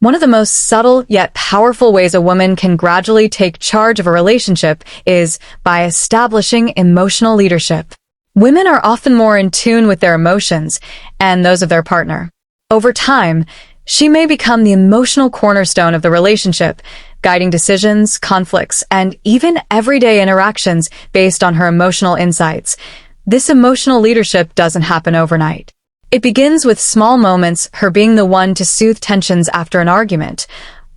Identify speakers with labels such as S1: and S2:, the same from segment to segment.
S1: One of the most subtle yet powerful ways a woman can gradually take charge of a relationship is by establishing emotional leadership. Women are often more in tune with their emotions and those of their partner. Over time, she may become the emotional cornerstone of the relationship, guiding decisions, conflicts, and even everyday interactions based on her emotional insights. This emotional leadership doesn't happen overnight. It begins with small moments, her being the one to soothe tensions after an argument,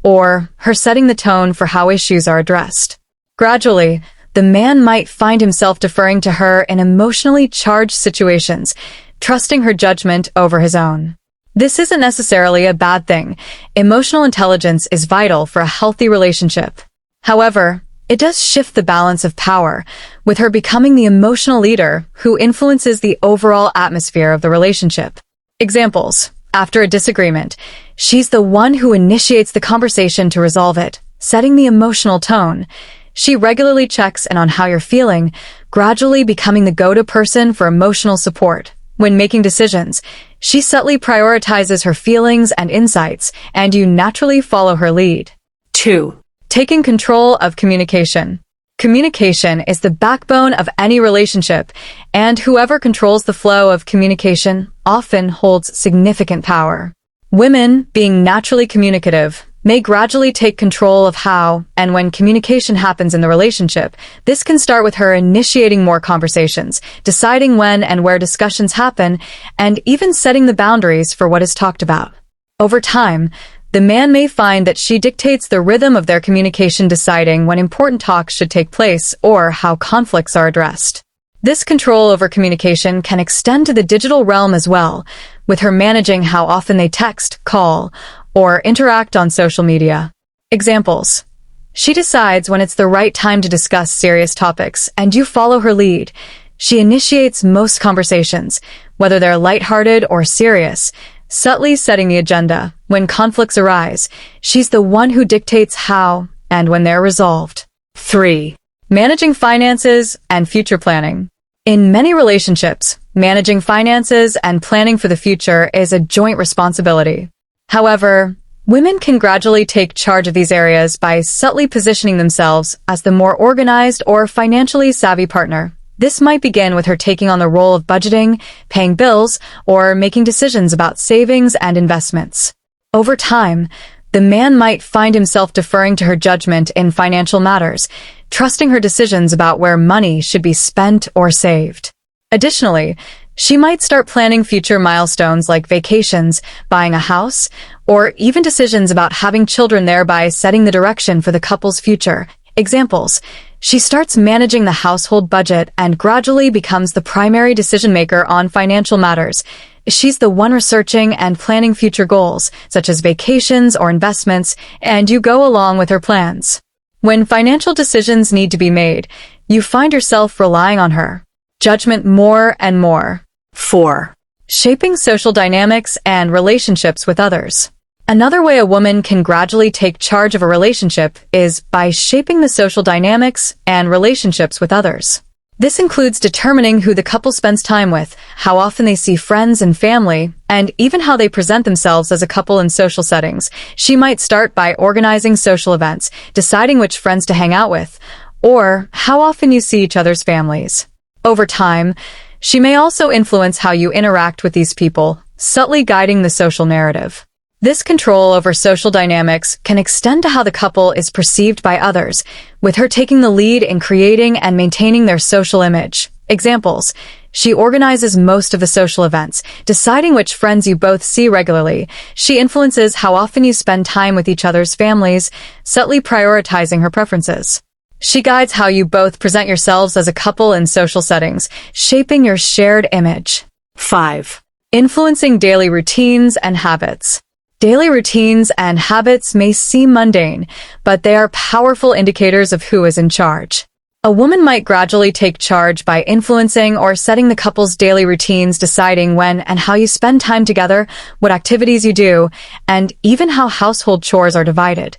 S1: or her setting the tone for how issues are addressed. Gradually, the man might find himself deferring to her in emotionally charged situations, trusting her judgment over his own. This isn't necessarily a bad thing. Emotional intelligence is vital for a healthy relationship. However, it does shift the balance of power, with her becoming the emotional leader who influences the overall atmosphere of the relationship. Examples. After a disagreement, she's the one who initiates the conversation to resolve it, setting the emotional tone. She regularly checks in on how you're feeling, gradually becoming the go-to person for emotional support. When making decisions, she subtly prioritizes her feelings and insights, and you naturally follow her lead. 2. Taking control of communication. Communication is the backbone of any relationship, and whoever controls the flow of communication often holds significant power. Women, being naturally communicative, may gradually take control of how and when communication happens in the relationship. This can start with her initiating more conversations, deciding when and where discussions happen, and even setting the boundaries for what is talked about. Over time, the man may find that she dictates the rhythm of their communication, deciding when important talks should take place or how conflicts are addressed. This control over communication can extend to the digital realm as well, with her managing how often they text, call, or interact on social media. Examples. She decides when it's the right time to discuss serious topics, and you follow her lead. She initiates most conversations, whether they're lighthearted or serious, subtly setting the agenda. When conflicts arise, she's the one who dictates how and when they're resolved. 3. Managing finances and future planning. In many relationships, managing finances and planning for the future is a joint responsibility. However, women can gradually take charge of these areas by subtly positioning themselves as the more organized or financially savvy partner. This might begin with her taking on the role of budgeting, paying bills, or making decisions about savings and investments. Over time, the man might find himself deferring to her judgment in financial matters, trusting her decisions about where money should be spent or saved. Additionally, she might start planning future milestones like vacations, buying a house, or even decisions about having children, thereby setting the direction for the couple's future. Examples. She starts managing the household budget and gradually becomes the primary decision-maker on financial matters. She's the one researching and planning future goals, such as vacations or investments, and you go along with her plans. When financial decisions need to be made, you find yourself relying on her judgment more and more. 4. Shaping social dynamics and relationships with others. Another way a woman can gradually take charge of a relationship is by shaping the social dynamics and relationships with others. This includes determining who the couple spends time with, how often they see friends and family, and even how they present themselves as a couple in social settings. She might start by organizing social events, deciding which friends to hang out with, or how often you see each other's families. Over time, she may also influence how you interact with these people, subtly guiding the social narrative. This control over social dynamics can extend to how the couple is perceived by others, with her taking the lead in creating and maintaining their social image. Examples. She organizes most of the social events, deciding which friends you both see regularly. She influences how often you spend time with each other's families, subtly prioritizing her preferences. She guides how you both present yourselves as a couple in social settings, shaping your shared image. 5. Influencing daily routines and habits. Daily routines and habits may seem mundane, but they are powerful indicators of who is in charge. A woman might gradually take charge by influencing or setting the couple's daily routines, deciding when and how you spend time together, what activities you do, and even how household chores are divided.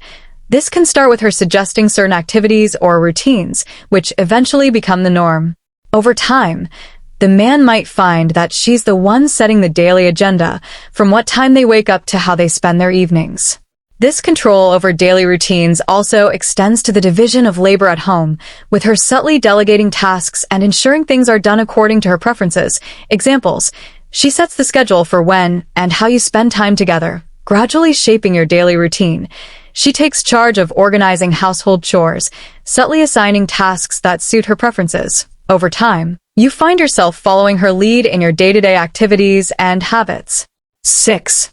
S1: This can start with her suggesting certain activities or routines, which eventually become the norm. Over time, the man might find that she's the one setting the daily agenda, from what time they wake up to how they spend their evenings. This control over daily routines also extends to the division of labor at home, with her subtly delegating tasks and ensuring things are done according to her preferences. Examples: she sets the schedule for when and how you spend time together, gradually shaping your daily routine. She takes charge of organizing household chores, subtly assigning tasks that suit her preferences. Over time, you find yourself following her lead in your day-to-day activities and habits. 6.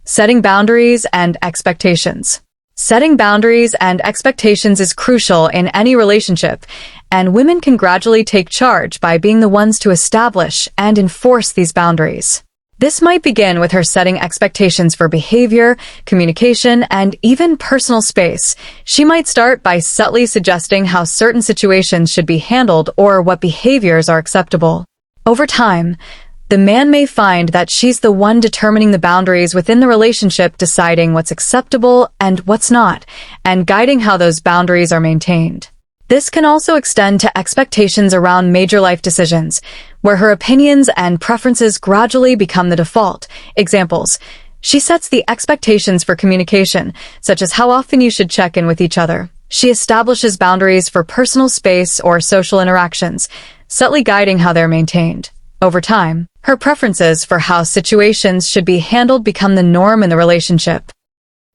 S1: Setting boundaries and expectations. Setting boundaries and expectations is crucial in any relationship, and women can gradually take charge by being the ones to establish and enforce these boundaries. This might begin with her setting expectations for behavior, communication, and even personal space. She might start by subtly suggesting how certain situations should be handled or what behaviors are acceptable. Over time, the man may find that she's the one determining the boundaries within the relationship, deciding what's acceptable and what's not, and guiding how those boundaries are maintained. This can also extend to expectations around major life decisions, where her opinions and preferences gradually become the default. Examples: she sets the expectations for communication, such as how often you should check in with each other. She establishes boundaries for personal space or social interactions, subtly guiding how they're maintained. Over time, her preferences for how situations should be handled become the norm in the relationship.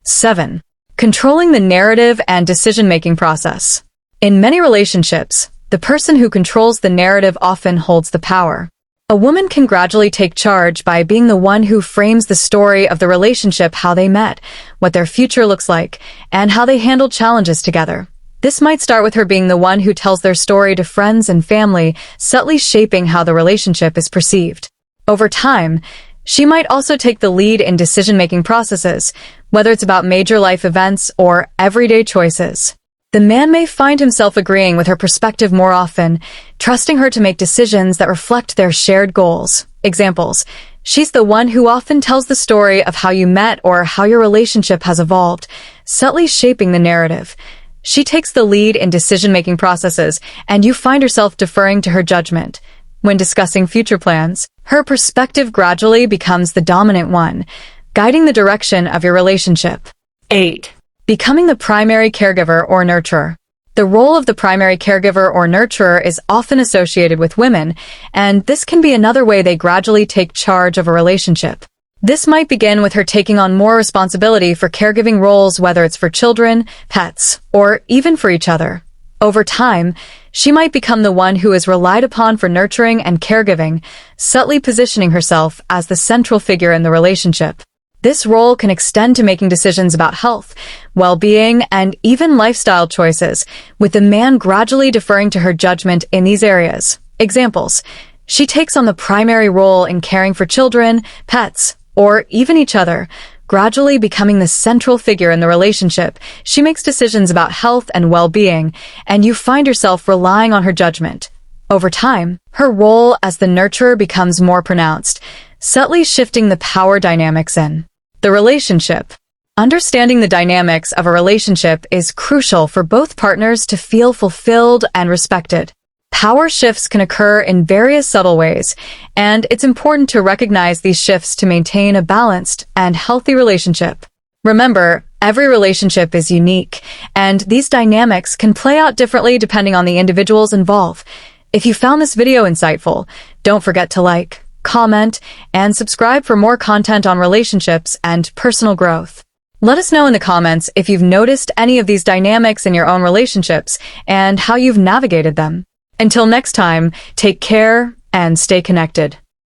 S1: 7. Controlling the narrative and decision-making process. In many relationships, the person who controls the narrative often holds the power. A woman can gradually take charge by being the one who frames the story of the relationship, how they met, what their future looks like, and how they handle challenges together. This might start with her being the one who tells their story to friends and family, subtly shaping how the relationship is perceived. Over time, she might also take the lead in decision-making processes, whether it's about major life events or everyday choices. The man may find himself agreeing with her perspective more often, trusting her to make decisions that reflect their shared goals. Examples: she's the one who often tells the story of how you met or how your relationship has evolved, subtly shaping the narrative. She takes the lead in decision-making processes, and you find yourself deferring to her judgment. When discussing future plans, her perspective gradually becomes the dominant one, guiding the direction of your relationship. 8. Becoming the primary caregiver or nurturer. The role of the primary caregiver or nurturer is often associated with women, and this can be another way they gradually take charge of a relationship. This might begin with her taking on more responsibility for caregiving roles, whether it's for children, pets, or even for each other. Over time, she might become the one who is relied upon for nurturing and caregiving, subtly positioning herself as the central figure in the relationship. This role can extend to making decisions about health, well-being, and even lifestyle choices, with the man gradually deferring to her judgment in these areas. Examples: she takes on the primary role in caring for children, pets, or even each other, gradually becoming the central figure in the relationship. She makes decisions about health and well-being, and you find yourself relying on her judgment. Over time, her role as the nurturer becomes more pronounced, subtly shifting the power dynamics in the relationship. Understanding the dynamics of a relationship is crucial for both partners to feel fulfilled and respected. Power shifts can occur in various subtle ways, and it's important to recognize these shifts to maintain a balanced and healthy relationship. Remember, every relationship is unique, and these dynamics can play out differently depending on the individuals involved. If you found this video insightful, don't forget to like, comment, and subscribe for more content on relationships and personal growth. Let us know in the comments if you've noticed any of these dynamics in your own relationships and how you've navigated them. Until next time, take care and stay connected.